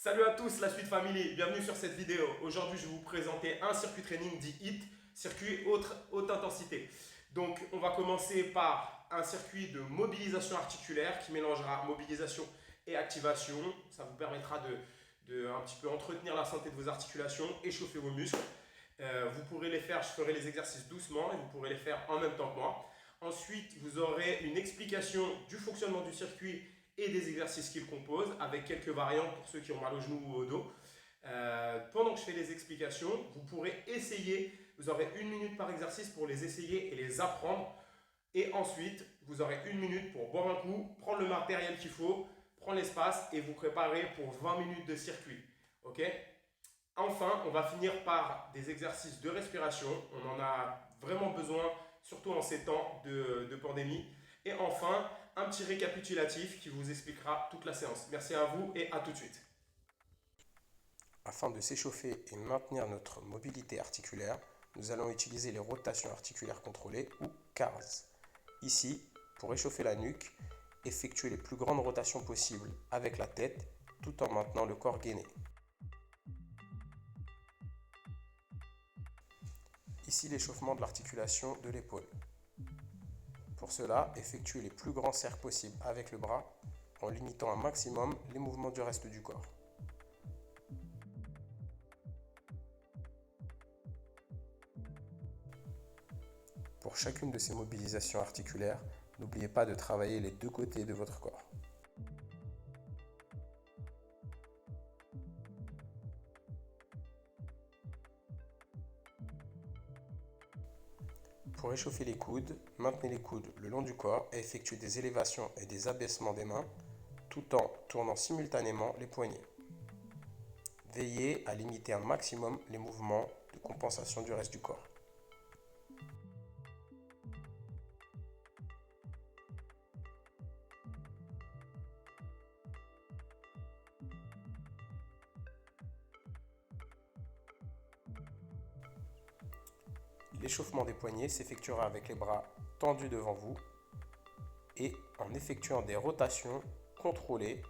Salut à tous, la Suite Family, bienvenue sur cette vidéo. Aujourd'hui, je vais vous présenter un circuit training dit HIIT, circuit haute intensité. Donc, on va commencer par un circuit de mobilisation articulaire qui mélangera mobilisation et activation. Ça vous permettra de un petit peu entretenir la santé de vos articulations, échauffer vos muscles. Vous pourrez les faire, je ferai les exercices doucement et vous pourrez les faire en même temps que moi. Ensuite, vous aurez une explication du fonctionnement du circuit et des exercices qu'il compose, avec quelques variantes pour ceux qui ont mal au genou ou au dos. Pendant que je fais les explications, vous pourrez essayer, vous aurez 1 minute par exercice pour les essayer et les apprendre. Et ensuite, vous aurez 1 minute pour boire un coup, prendre le matériel qu'il faut, prendre l'espace et vous préparer pour 20 minutes de circuit. Ok? Enfin, on va finir par des exercices de respiration. On en a vraiment besoin, surtout en ces temps de pandémie. Et enfin, un petit récapitulatif qui vous expliquera toute la séance. Merci à vous et à tout de suite. Afin de s'échauffer et maintenir notre mobilité articulaire, nous allons utiliser les rotations articulaires contrôlées ou CARS. Ici, pour échauffer la nuque, effectuez les plus grandes rotations possibles avec la tête tout en maintenant le corps gainé. Ici l'échauffement de l'articulation de l'épaule. Pour cela, effectuez les plus grands cercles possibles avec le bras en limitant un maximum les mouvements du reste du corps. Pour chacune de ces mobilisations articulaires, n'oubliez pas de travailler les deux côtés de votre corps. Pour échauffer les coudes, maintenez les coudes le long du corps et effectuez des élévations et des abaissements des mains tout en tournant simultanément les poignets. Veillez à limiter un maximum les mouvements de compensation du reste du corps. L'échauffement des poignets s'effectuera avec les bras tendus devant vous et en effectuant des rotations contrôlées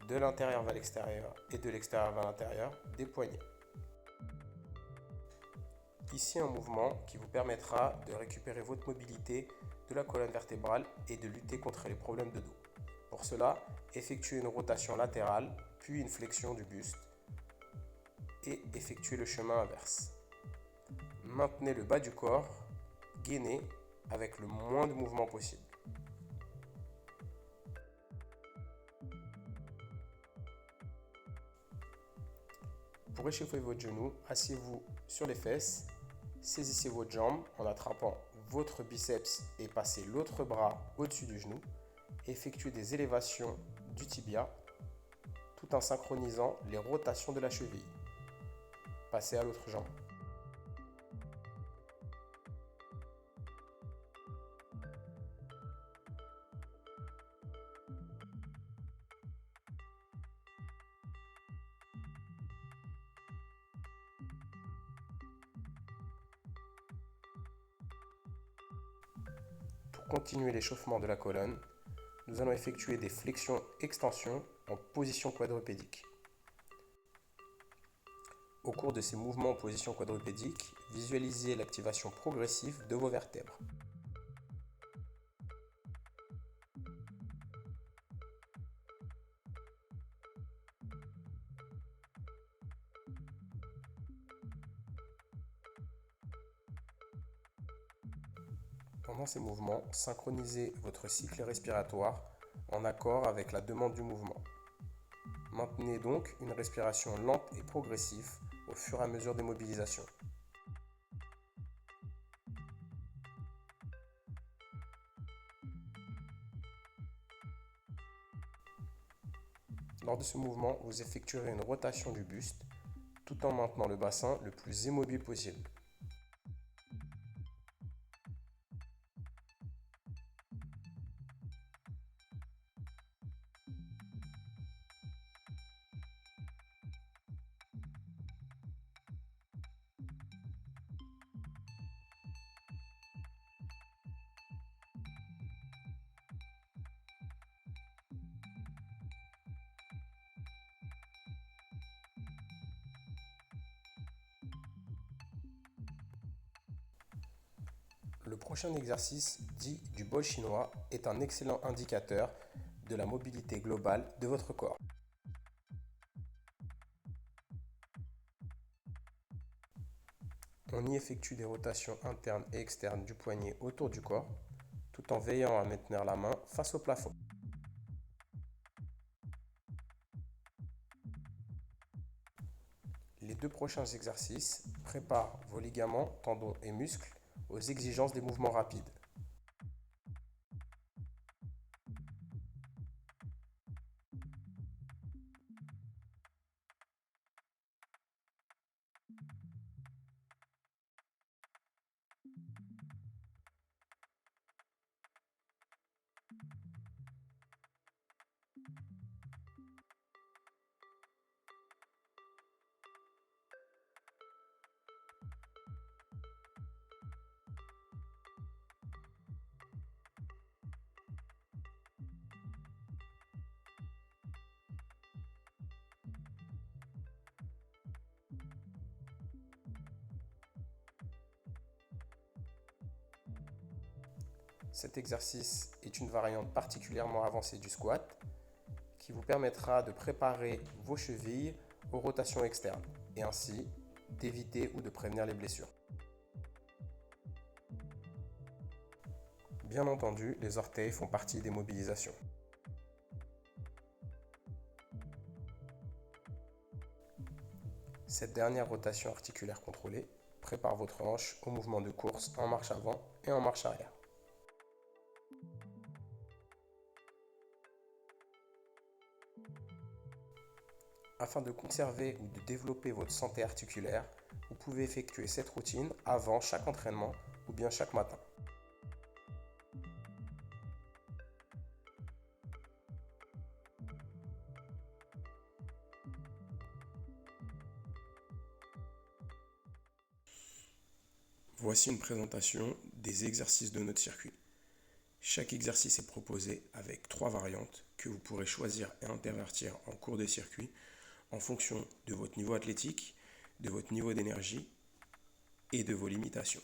de l'intérieur vers l'extérieur et de l'extérieur vers l'intérieur des poignets. Ici un mouvement qui vous permettra de récupérer votre mobilité de la colonne vertébrale et de lutter contre les problèmes de dos. Pour cela, effectuez une rotation latérale, puis une flexion du buste et effectuez le chemin inverse. Maintenez le bas du corps gainé avec le moins de mouvement possible. Pour échauffer votre genou, asseyez-vous sur les fesses, saisissez votre jambe en attrapant votre biceps et passez l'autre bras au-dessus du genou. Effectuez des élévations du tibia tout en synchronisant les rotations de la cheville. Passez à l'autre jambe. Pour continuer l'échauffement de la colonne, nous allons effectuer des flexions-extensions en position quadrupédique. Au cours de ces mouvements en position quadrupédique, visualisez l'activation progressive de vos vertèbres. Pendant ces mouvements, synchronisez votre cycle respiratoire en accord avec la demande du mouvement. Maintenez donc une respiration lente et progressive au fur et à mesure des mobilisations. Lors de ce mouvement, vous effectuerez une rotation du buste tout en maintenant le bassin le plus immobile possible. Le prochain exercice, dit du bol chinois, est un excellent indicateur de la mobilité globale de votre corps. On y effectue des rotations internes et externes du poignet autour du corps, tout en veillant à maintenir la main face au plafond. Les deux prochains exercices préparent vos ligaments, tendons et muscles aux exigences des mouvements rapides. Cet exercice est une variante particulièrement avancée du squat qui vous permettra de préparer vos chevilles aux rotations externes et ainsi d'éviter ou de prévenir les blessures. Bien entendu, les orteils font partie des mobilisations. Cette dernière rotation articulaire contrôlée prépare votre hanche au mouvement de course en marche avant et en marche arrière. Afin de conserver ou de développer votre santé articulaire, vous pouvez effectuer cette routine avant chaque entraînement ou bien chaque matin. Voici une présentation des exercices de notre circuit. Chaque exercice est proposé avec 3 variantes que vous pourrez choisir et intervertir en cours de circuit en fonction de votre niveau athlétique, de votre niveau d'énergie et de vos limitations.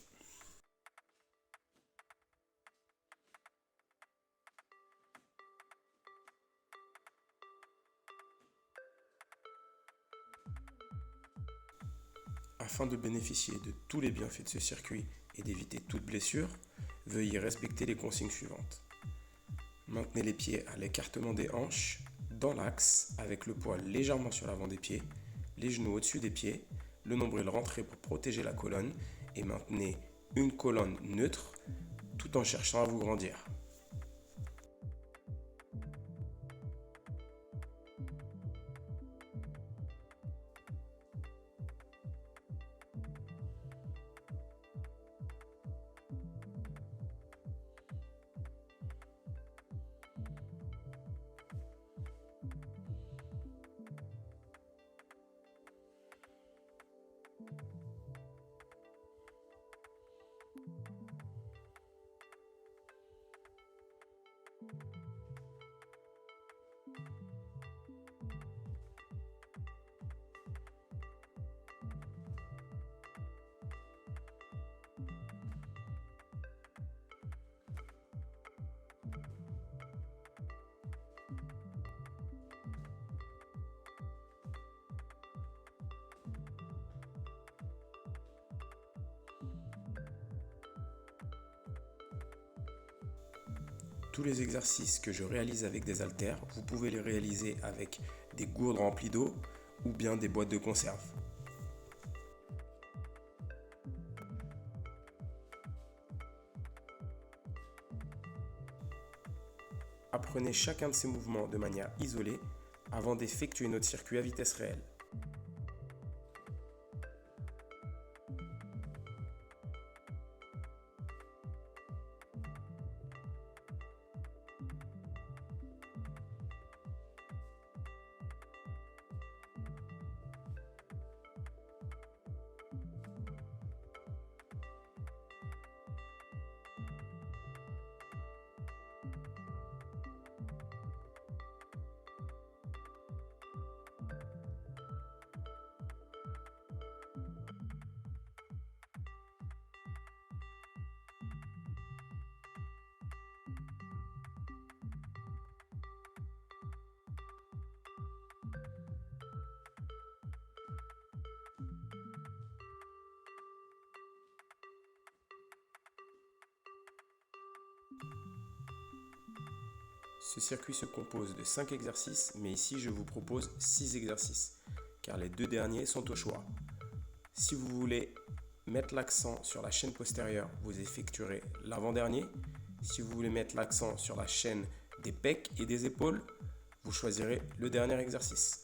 Afin de bénéficier de tous les bienfaits de ce circuit et d'éviter toute blessure, veuillez respecter les consignes suivantes. Maintenez les pieds à l'écartement des hanches, dans l'axe, avec le poids légèrement sur l'avant des pieds, les genoux au-dessus des pieds, le nombril rentré pour protéger la colonne et maintenez une colonne neutre tout en cherchant à vous grandir. Tous les exercices que je réalise avec des haltères, vous pouvez les réaliser avec des gourdes remplies d'eau ou bien des boîtes de conserve. Apprenez chacun de ces mouvements de manière isolée avant d'effectuer notre circuit à vitesse réelle. Ce circuit se compose de 5 exercices, mais ici je vous propose 6 exercices, car les deux derniers sont au choix. Si vous voulez mettre l'accent sur la chaîne postérieure, vous effectuerez l'avant-dernier. Si vous voulez mettre l'accent sur la chaîne des pecs et des épaules, vous choisirez le dernier exercice.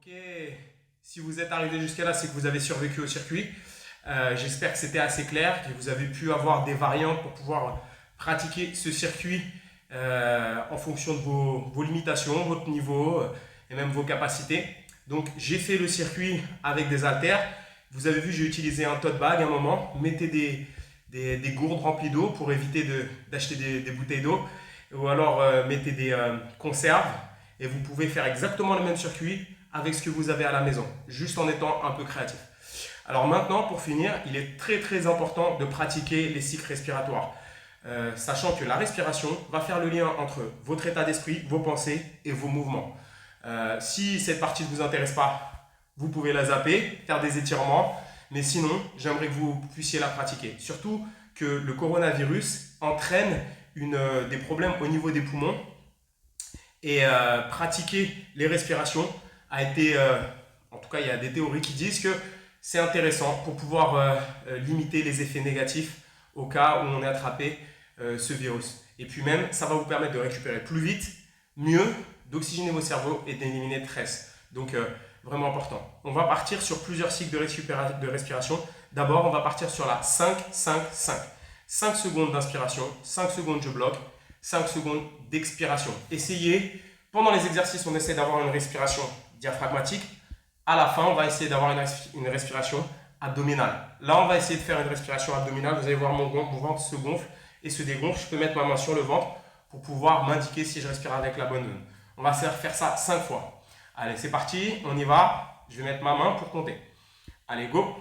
Ok, si vous êtes arrivé jusqu'à là, c'est que vous avez survécu au circuit. J'espère que c'était assez clair, que vous avez pu avoir des variantes pour pouvoir pratiquer ce circuit en fonction de vos limitations, votre niveau et même vos capacités. Donc j'ai fait le circuit avec des haltères. Vous avez vu, j'ai utilisé un tote bag à un moment. Mettez des gourdes remplies d'eau pour éviter d'acheter des bouteilles d'eau. Ou alors mettez des conserves et vous pouvez faire exactement le même circuit avec ce que vous avez à la maison, juste en étant un peu créatif. Alors maintenant, pour finir, il est très très important de pratiquer les cycles respiratoires. Sachant que la respiration va faire le lien entre votre état d'esprit, vos pensées et vos mouvements. Si cette partie ne vous intéresse pas, vous pouvez la zapper, faire des étirements, mais sinon, j'aimerais que vous puissiez la pratiquer. Surtout que le coronavirus entraîne des problèmes au niveau des poumons et pratiquer les respirations a été, en tout cas il y a des théories qui disent que c'est intéressant pour pouvoir limiter les effets négatifs au cas où on est attrapé ce virus. Et puis même, ça va vous permettre de récupérer plus vite, mieux, d'oxygéner vos cerveaux et d'éliminer le stress. Donc vraiment important. On va partir sur plusieurs cycles de respiration. D'abord, on va partir sur la 5-5-5. 5 secondes d'inspiration, 5 secondes je bloque, 5 secondes d'expiration. Essayez, pendant les exercices, on essaie d'avoir une respiration diaphragmatique. À la fin, on va essayer d'avoir une respiration abdominale. Là, on va essayer de faire une respiration abdominale. Vous allez voir mon ventre se gonfle et se dégonfle. Je peux mettre ma main sur le ventre pour pouvoir m'indiquer si je respire avec la bonne zone. On va faire ça 5 fois. Allez, c'est parti, on y va. Je vais mettre ma main pour compter. Allez, go!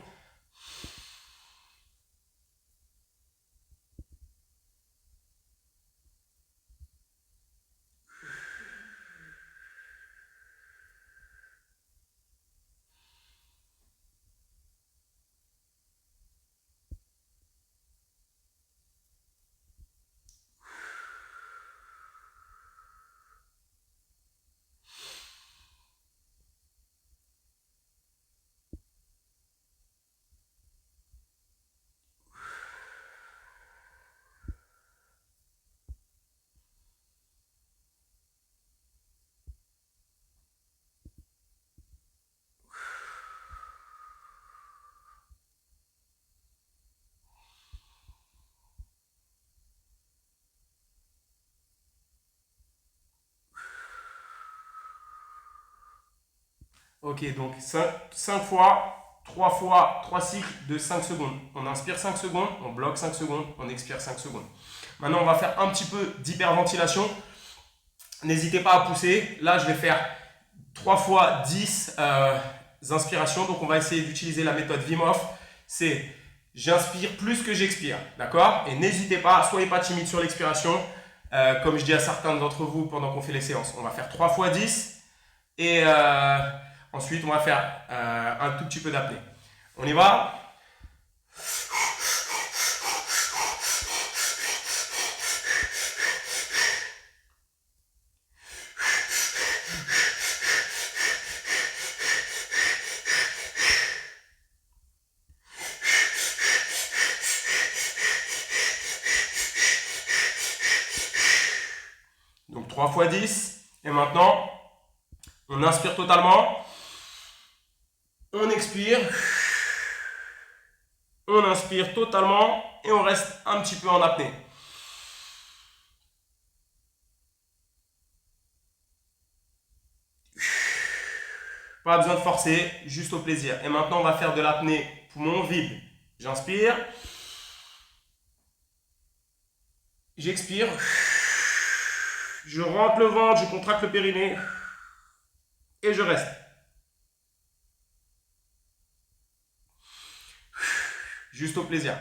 Ok, donc 5 fois, 3 cycles de 5 secondes. On inspire 5 secondes, on bloque 5 secondes, on expire 5 secondes. Maintenant, on va faire un petit peu d'hyperventilation. N'hésitez pas à pousser. Là, je vais faire 3 fois 10 inspirations. Donc, on va essayer d'utiliser la méthode Wim Hof. C'est j'inspire plus que j'expire. D'accord? Et n'hésitez pas, soyez pas timide sur l'expiration. Comme je dis à certains d'entre vous pendant qu'on fait les séances. On va faire 3 fois 10 et ensuite on va faire un tout petit peu d'apnée. On y va? Donc 3 fois 10. Et maintenant, on inspire totalement. On expire. On inspire totalement. Et on reste un petit peu en apnée. Pas besoin de forcer, juste au plaisir. Et maintenant, on va faire de l'apnée poumon vide. J'inspire. J'expire. Je rentre le ventre, je contracte le périnée. Et je reste. Juste au plaisir.